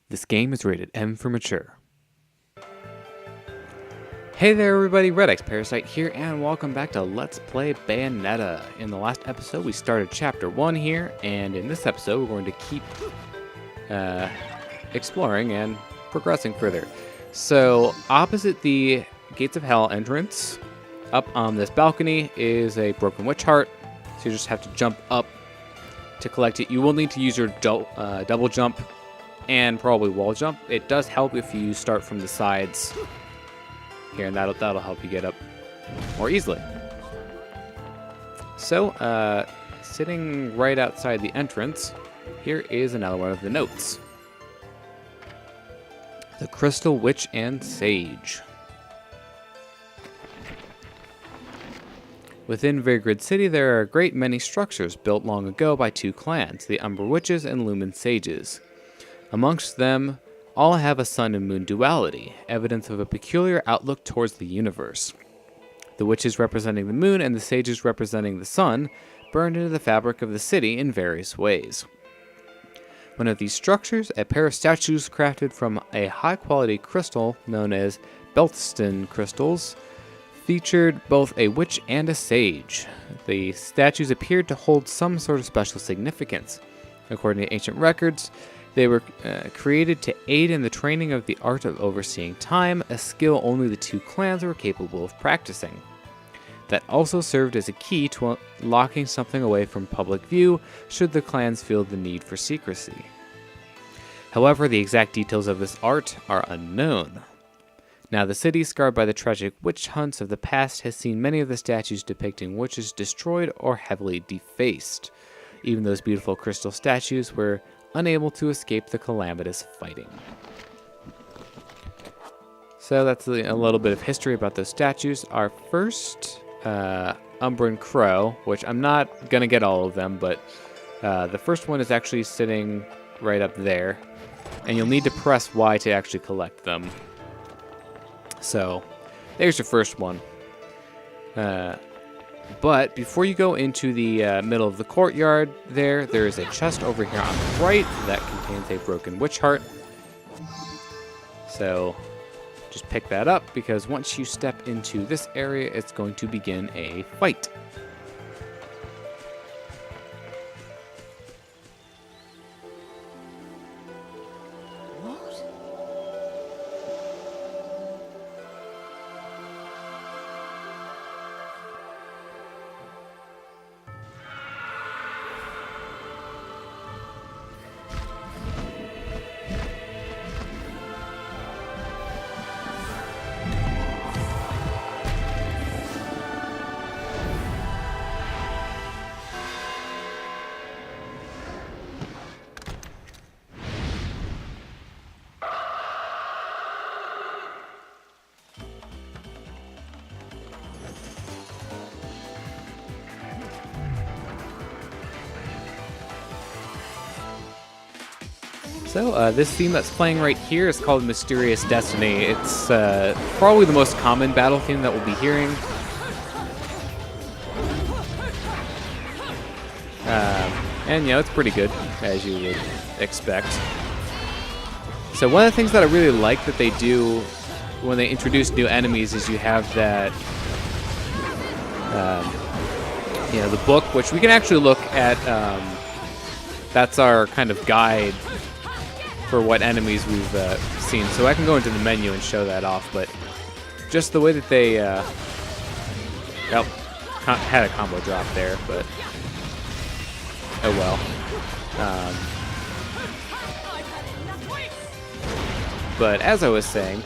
This game is rated M for mature. Hey there everybody, redxparasite here, and welcome back to Let's Play Bayonetta. In the last episode, we started Chapter 1 here, and in this episode, we're going to keep exploring and progressing further. So, opposite the Gates of Hell entrance, up on this balcony, is a broken witch heart. So you just have to jump up to collect it. You will need to use your double jump and probably wall jump. It does help if you start from the sides here, and that'll help you get up more easily. So, sitting right outside the entrance, here is another one of the notes. The Crystal Witch and Sage. Within Vigrid City, there are a great many structures built long ago by two clans, the Umber Witches and Lumen Sages. Amongst them, all have a sun and moon duality, evidence of a peculiar outlook towards the universe. The witches representing the moon and the sages representing the sun burned into the fabric of the city in various ways. One of these structures, a pair of statues crafted from a high-quality crystal known as Belteston crystals, featured both a witch and a sage. The statues appeared to hold some sort of special significance. According to ancient records, they were created to aid in the training of the art of overseeing time, a skill only the two clans were capable of practicing. That also served as a key to locking something away from public view should the clans feel the need for secrecy. However, the exact details of this art are unknown. Now, the city, scarred by the tragic witch hunts of the past, has seen many of the statues depicting witches destroyed or heavily defaced. Even those beautiful crystal statues were unable to escape the calamitous fighting. So that's a little bit of history about those statues. Our first Umbran Crow, which I'm not going to get all of them, but the first one is actually sitting right up there. And you'll need to press Y to actually collect them. So, there's your first one. But before you go into the middle of the courtyard there is a chest over here on the right that contains a broken witch heart. So, just pick that up, because once you step into this area, it's going to begin a fight. So, this theme that's playing right here is called Mysterious Destiny. It's probably the most common battle theme that we'll be hearing. And, you know, it's pretty good, as you would expect. So one of the things that I really like that they do when they introduce new enemies is you have that, you know, the book, which we can actually look at. That's our kind of guide for what enemies we've seen. So I can go into the menu and show that off, but just the way that they had a combo drop there, but oh well. But as I was saying,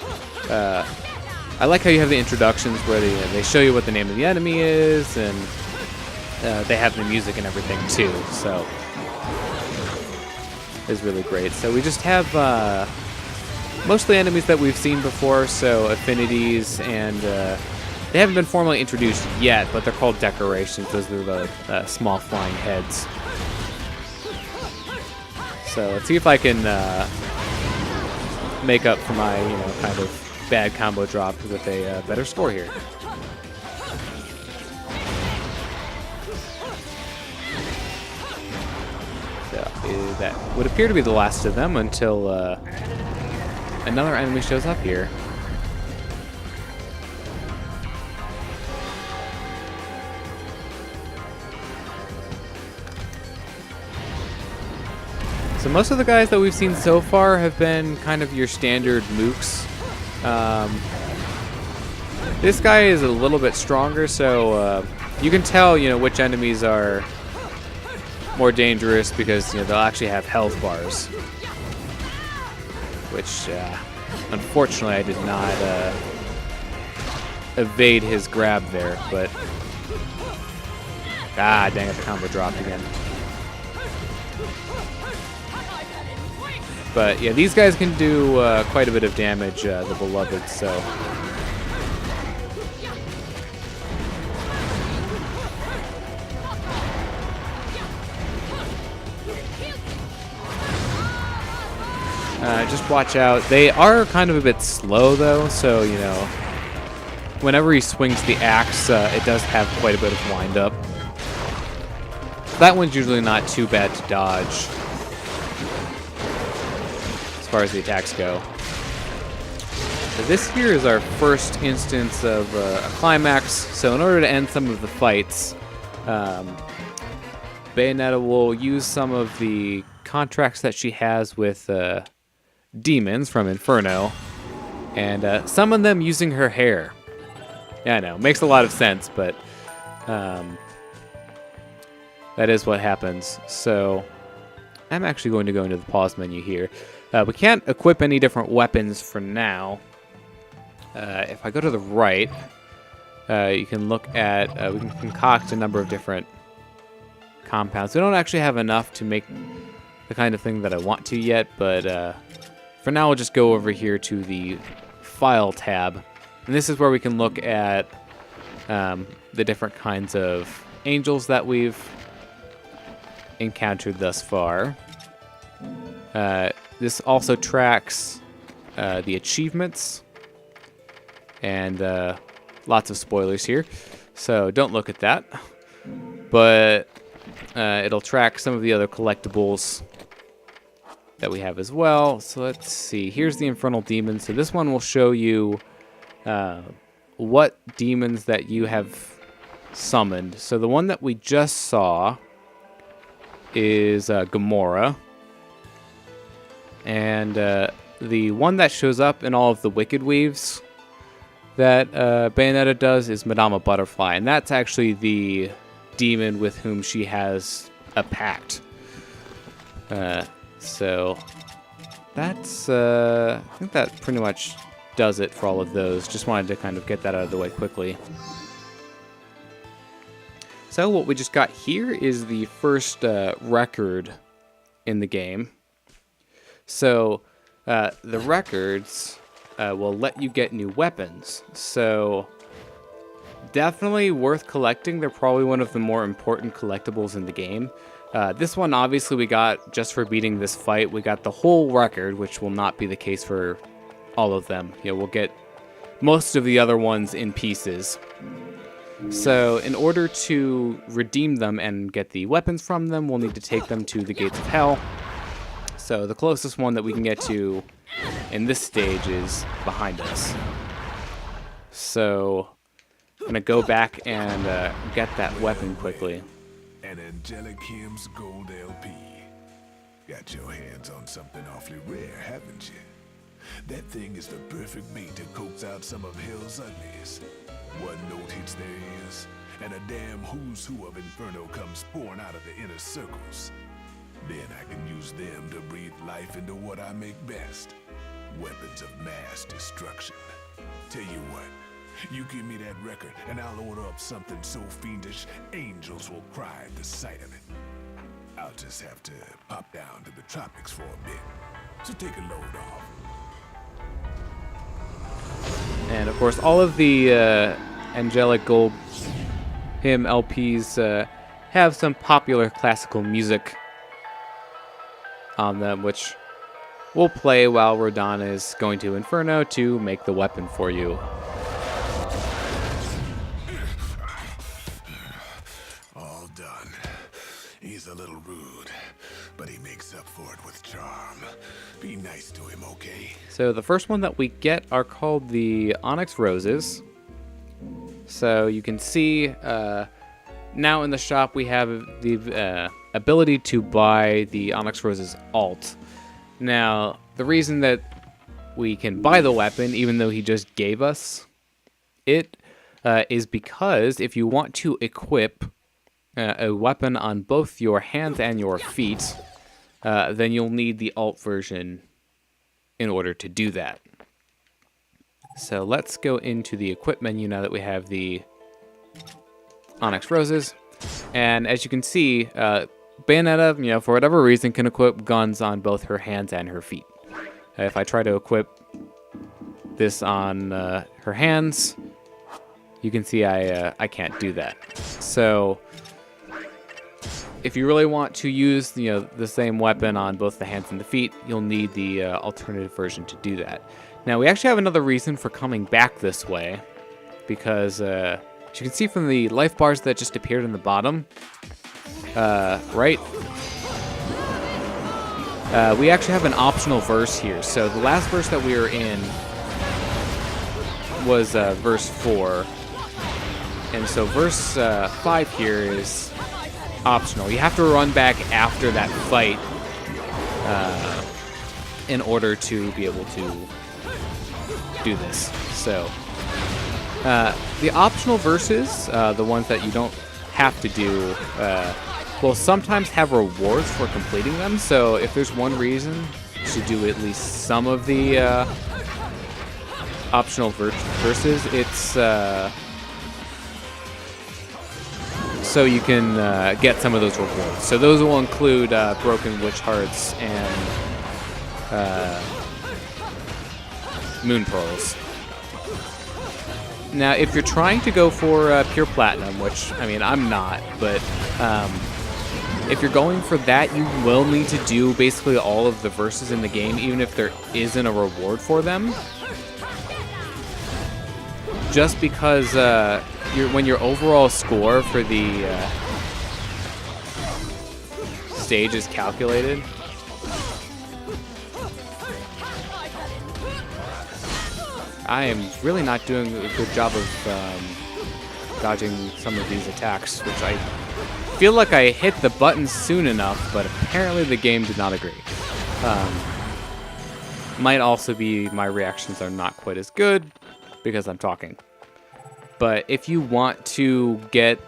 I like how you have the introductions where they show you what the name of the enemy is, and they have the music and everything too, so is really great. So we just have mostly enemies that we've seen before, so affinities, and they haven't been formally introduced yet, but they're called decorations. Those are the small flying heads. So let's see if I can make up for my, you know, kind of bad combo drop with a better score here. So that would appear to be the last of them until another enemy shows up here. So most of the guys that we've seen so far have been kind of your standard mooks. This guy is a little bit stronger, so you can tell, which enemies are more dangerous because, they'll actually have health bars. Which, unfortunately, I did not evade his grab there, but... Ah, dang it, the combo dropped again. But yeah, these guys can do quite a bit of damage, the beloved, so. Just watch out. They are kind of a bit slow though, so whenever he swings the axe, it does have quite a bit of wind up. That one's usually not too bad to dodge. As far as the attacks go. So this here is our first instance of a climax. So in order to end some of the fights, Bayonetta will use some of the contracts that she has with demons from Inferno and summon them using her hair. Yeah, I know, makes a lot of sense, but that is what happens. So I'm actually going to go into the pause menu here. We can't equip any different weapons for now. If I go to the right, you can look at, we can concoct a number of different compounds. We don't actually have enough to make the kind of thing that I want to yet, but for now we'll just go over here to the File tab. And this is where we can look at the different kinds of angels that we've encountered thus far. This also tracks the achievements, and lots of spoilers here, so don't look at that. But it'll track some of the other collectibles that we have as well. So let's see. Here's the Infernal Demon. So this one will show you what demons that you have summoned. So the one that we just saw is Gamora. And the one that shows up in all of the Wicked Weaves that Bayonetta does is Madama Butterfly, and that's actually the demon with whom she has a pact. So that's, I think that pretty much does it for all of those. Just wanted to kind of get that out of the way quickly. So what we just got here is the first record in the game. So the records will let you get new weapons. So definitely worth collecting. They're probably one of the more important collectibles in the game. This one obviously we got just for beating this fight. We got the whole record, which will not be the case for all of them. We'll get most of the other ones in pieces. So in order to redeem them and get the weapons from them, we'll need to take them to the Gates of Hell. So the closest one that we can get to in this stage is behind us. So I'm going to go back and get that weapon quickly. An Angelic Hymns Gold LP. Got your hands on something awfully rare, haven't you? That thing is the perfect bait to coax out some of hell's ugliest. One note hits their ears, and a damn who's who of Inferno comes pouring out of the inner circles. Then I can use them to breathe life into what I make best. Weapons of mass destruction. Tell you what, you give me that record and I'll order up something so fiendish, angels will cry at the sight of it. I'll just have to pop down to the tropics for a bit. So take a load off. And of course, all of the Angelic Gold Hymn LPs have some popular classical music on them, which we'll play while Rodin is going to Inferno to make the weapon for you. All done. He's a little rude, but he makes handle him okay? So the first one that we get are called the Onyx Roses. So you can see now in the shop we have the ability to buy the Onyx Roses alt. Now, the reason that we can buy the weapon, even though he just gave us it, is because if you want to equip a weapon on both your hands and your feet, then you'll need the alt version in order to do that. So let's go into the equip menu now that we have the Onyx Roses. And as you can see, Bayonetta, for whatever reason, can equip guns on both her hands and her feet. If I try to equip this on her hands, you can see I can't do that. So if you really want to use the same weapon on both the hands and the feet, you'll need the alternative version to do that. Now, we actually have another reason for coming back this way, because as you can see from the life bars that just appeared in the bottom, right? We actually have an optional verse here. So the last verse that we were in was verse 4. And so verse 5 here is optional. You have to run back after that fight in order to be able to do this. So the optional verses, the ones that you don't have to do, will sometimes have rewards for completing them. So if there's one reason to do at least some of the optional verses, it's so you can get some of those rewards. So those will include broken witch hearts and moon pearls. Now, if you're trying to go for pure platinum, which, I mean, I'm not, but if you're going for that, you will need to do basically all of the verses in the game, even if there isn't a reward for them. Just because when your overall score for the stage is calculated, I am really not doing a good job of dodging some of these attacks, which I feel like I hit the button soon enough, but apparently the game did not agree. Might also be my reactions are not quite as good because I'm talking. But if you want to get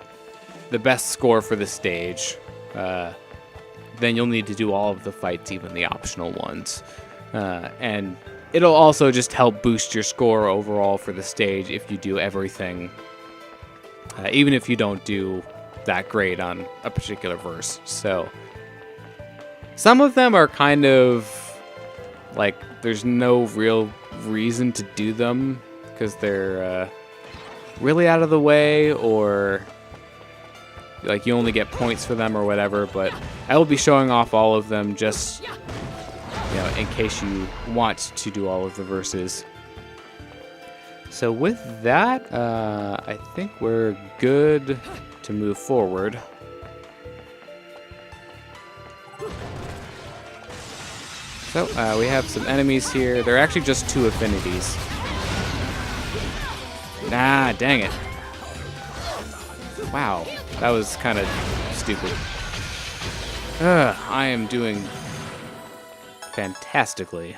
the best score for the stage, then you'll need to do all of the fights, even the optional ones. And it'll also just help boost your score overall for the stage if you do everything, even if you don't do that great on a particular verse. So some of them are kind of like there's no real reason to do them because they're really out of the way, or like you only get points for them or whatever. But I will be showing off all of them just in case you want to do all of the verses. So with that, I think we're good to move forward. So we have some enemies here. They're actually just 2 affinities. Ah, dang it. Wow, that was kind of stupid. I am doing fantastically.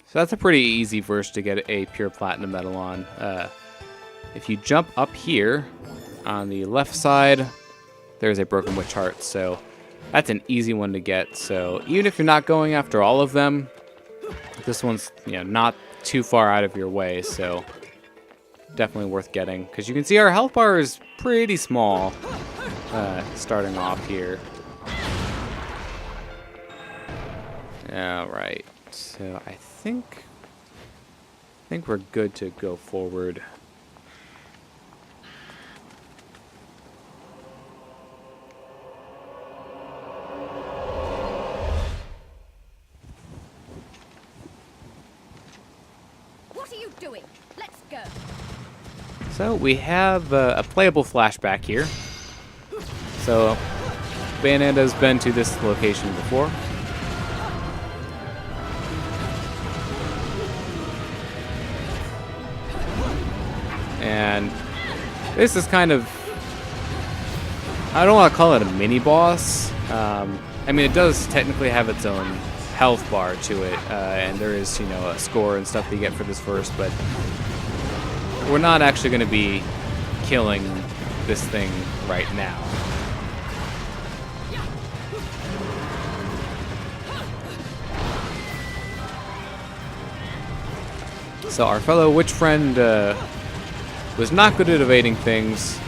So that's a pretty easy verse to get a pure platinum medal on. If you jump up here on the left side, there's a broken witch heart. So that's an easy one to get. So even if you're not going after all of them, this one's not too far out of your way. So definitely worth getting, because you can see our health bar is pretty small starting off here. All right, so I think we're good to go forward. What are you doing? Let's go. So we have a playable flashback here. So Bayonetta's been to this location before. And this is kind of, I don't want to call it a mini boss. I mean, it does technically have its own health bar to it, and there is, you know, a score and stuff that you get for this verse, but we're not actually going to be killing this thing right now. So our fellow witch friend was not good at evading things,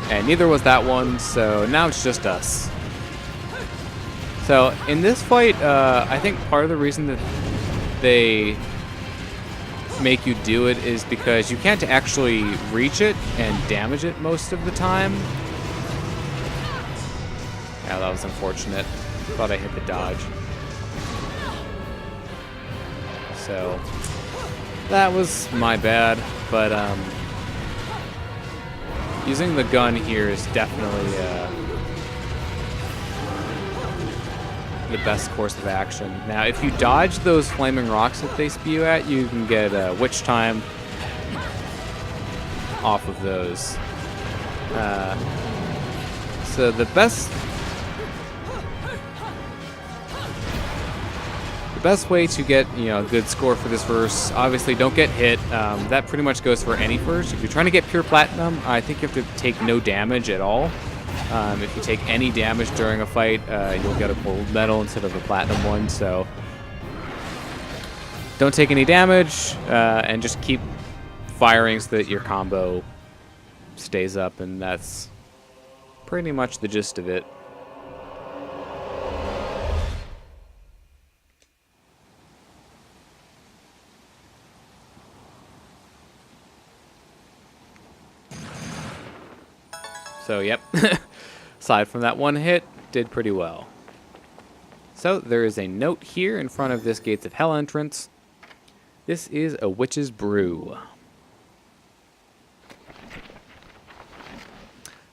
and neither was that one, so now it's just us. So in this fight, I think part of the reason that they make you do it is because you can't actually reach it and damage it most of the time. Yeah, that was unfortunate. Thought I hit the dodge. So that was my bad, but using the gun here is definitely the best course of action. Now, if you dodge those flaming rocks that they spew at, you can get witch time off of those. So the best way to get, you know, a good score for this verse, obviously don't get hit. That pretty much goes for any verse. If you're trying to get pure platinum, I think you have to take no damage at all. If you take any damage during a fight, you'll get a gold medal instead of a platinum one. So don't take any damage, and just keep firing so that your combo stays up, and that's pretty much the gist of it. So, yep, aside from that one hit, did pretty well. So, there is a note here in front of this Gates of Hell entrance. This is a witch's brew.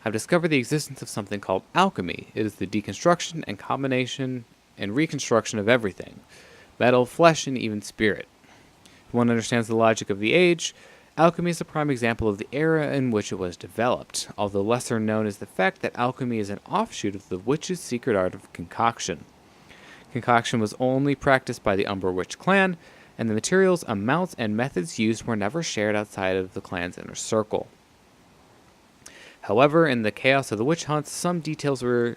I've discovered the existence of something called alchemy. It is the deconstruction and combination and reconstruction of everything. Metal, flesh, and even spirit. If one understands the logic of the age, alchemy is a prime example of the era in which it was developed, although lesser known is the fact that alchemy is an offshoot of the witch's secret art of concoction. Concoction was only practiced by the Umber Witch clan, and the materials, amounts, and methods used were never shared outside of the clan's inner circle. However, in the chaos of the witch hunts, some details were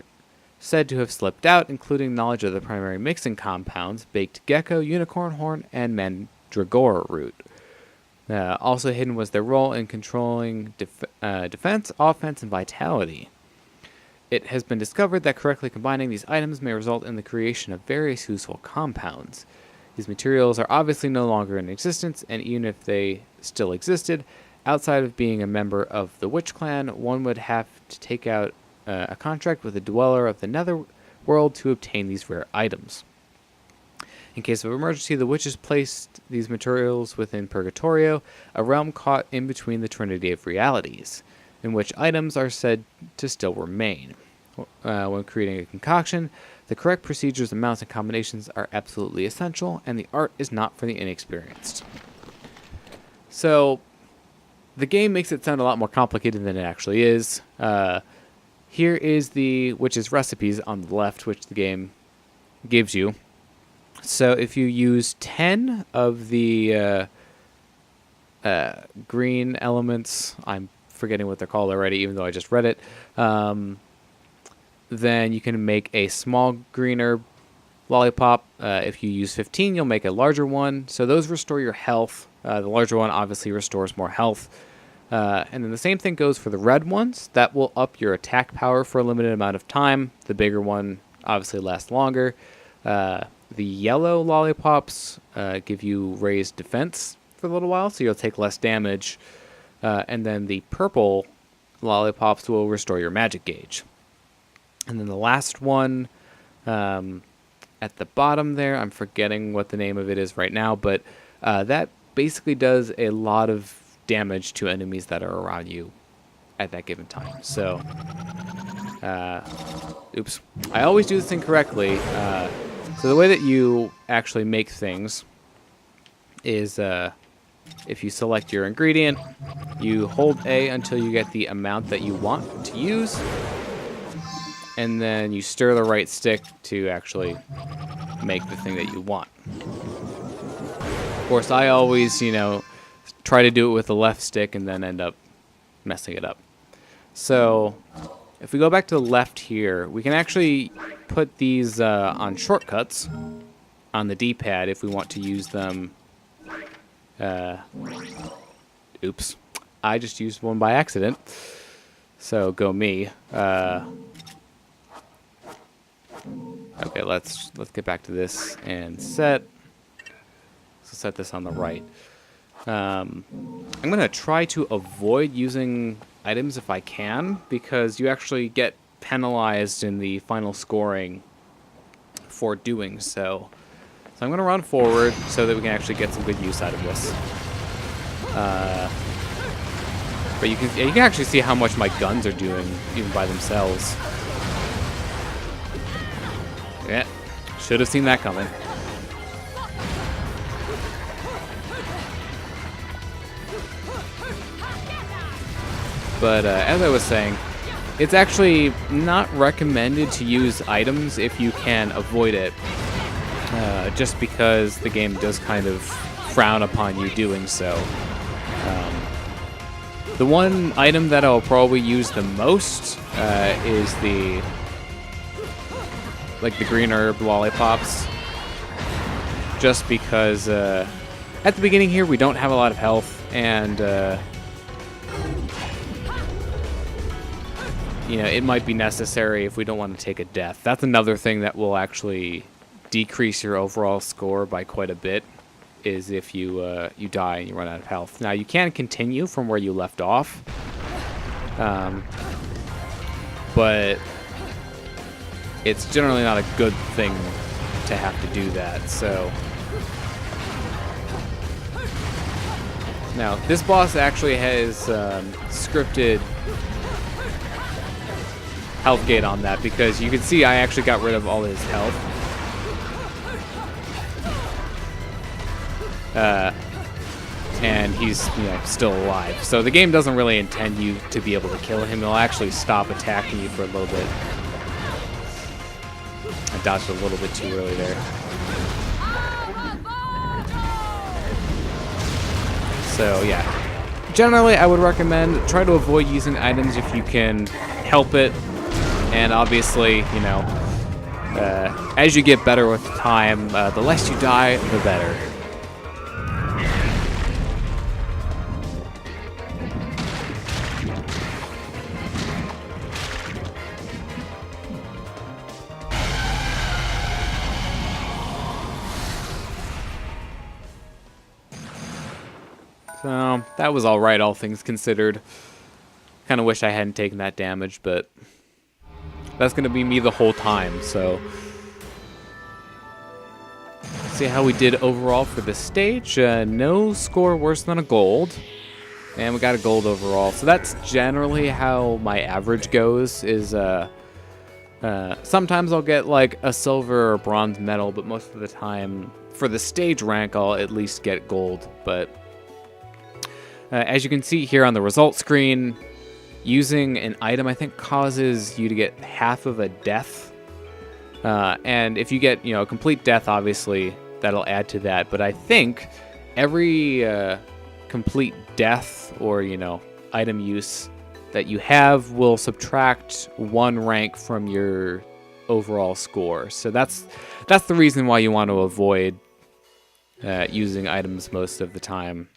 said to have slipped out, including knowledge of the primary mixing compounds, baked gecko, unicorn horn, and mandragora root. Also hidden was their role in controlling defense, offense, and vitality. It has been discovered that correctly combining these items may result in the creation of various useful compounds. These materials are obviously no longer in existence, and even if they still existed, outside of being a member of the Witch Clan, one would have to take out a contract with a dweller of the Netherworld to obtain these rare items. In case of emergency, the witches placed these materials within Purgatorio, a realm caught in between the Trinity of Realities, in which items are said to still remain. When creating a concoction, the correct procedures, amounts, and combinations are absolutely essential, and the art is not for the inexperienced. So, the game makes it sound a lot more complicated than it actually is. Here is the witch's recipes on the left, which the game gives you. So if you use 10 of the green elements, I'm forgetting what they're called already, even though I just read it, then you can make a small green herb lollipop. If you use 15, you'll make a larger one. So those restore your health. The larger one obviously restores more health. And then the same thing goes for the red ones. That will up your attack power for a limited amount of time. The bigger one obviously lasts longer. The yellow lollipops give you raised defense for a little while, so you'll take less damage. And then the purple lollipops will restore your magic gauge. And then the last one at the bottom there, I'm forgetting what the name of it is right now, but that basically does a lot of damage to enemies that are around you at that given time. So, oops. I always do this thing correctly. So the way that you actually make things is if you select your ingredient, you hold A until you get the amount that you want to use, and then you stir the right stick to actually make the thing that you want. Of course, I always, try to do it with the left stick and then end up messing it up. So if we go back to the left here, we can actually put these on shortcuts on the D-pad if we want to use them. Oops. I just used one by accident. So go me. Okay, let's get back to this and set. So set this on the right. I'm going to try to avoid using items if I can, because you actually get penalized in the final scoring for doing so. So I'm going to run forward so that we can actually get some good use out of this. But you can actually see how much my guns are doing even by themselves. Yeah, should have seen that coming. But as I was saying, it's actually not recommended to use items if you can avoid it, just because the game does kind of frown upon you doing so. The one item that I'll probably use the most is the green herb lollipops, just because at the beginning here we don't have a lot of health, and it might be necessary if we don't want to take a death. That's another thing that will actually decrease your overall score by quite a bit, is if you die and you run out of health. Now, you can continue from where you left off, but it's generally not a good thing to have to do that. So now, this boss actually has scripted health gate on that, because you can see I actually got rid of all his health. And he's still alive. So the game doesn't really intend you to be able to kill him. It'll actually stop attacking you for a little bit. I dodged a little bit too early there. So yeah, generally I would recommend try to avoid using items if you can help it. And obviously, as you get better with time, the less you die, the better. So, that was alright, all things considered. Kind of wish I hadn't taken that damage, but that's going to be me the whole time, so let's see how we did overall for this stage. No score worse than a gold, and we got a gold overall. So that's generally how my average goes, is sometimes I'll get like a silver or bronze medal, but most of the time for the stage rank I'll at least get gold. But as you can see here on the result screen, using an item, I think, causes you to get half of a death. And if you get, a complete death, obviously, that'll add to that. But I think every complete death or, item use that you have will subtract 1 rank from your overall score. So that's the reason why you want to avoid using items most of the time,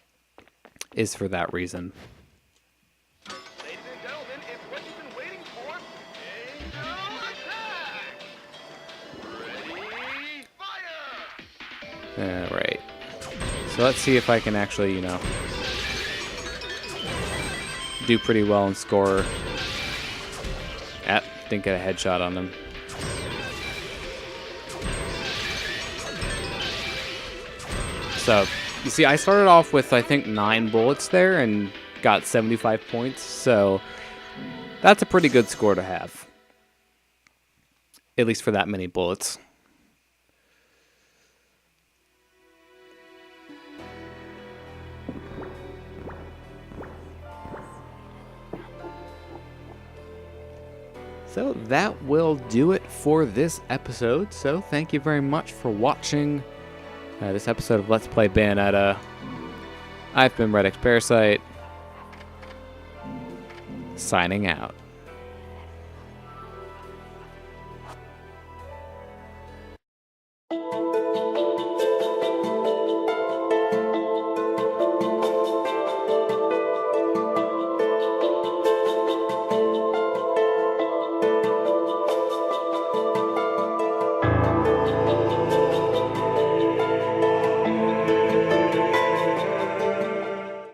is for that reason. Ladies and gentlemen, it's what you've been waiting for. Angel attack! Ready, fire! Alright. So let's see if I can actually, do pretty well and score. Didn't get a headshot on them. So, you see, I started off with, I think, 9 bullets there and got 75 points. So, that's a pretty good score to have. At least for that many bullets. So that will do it for this episode. So thank you very much for watching this episode of Let's Play Bayonetta. I've been redxparasite, signing out.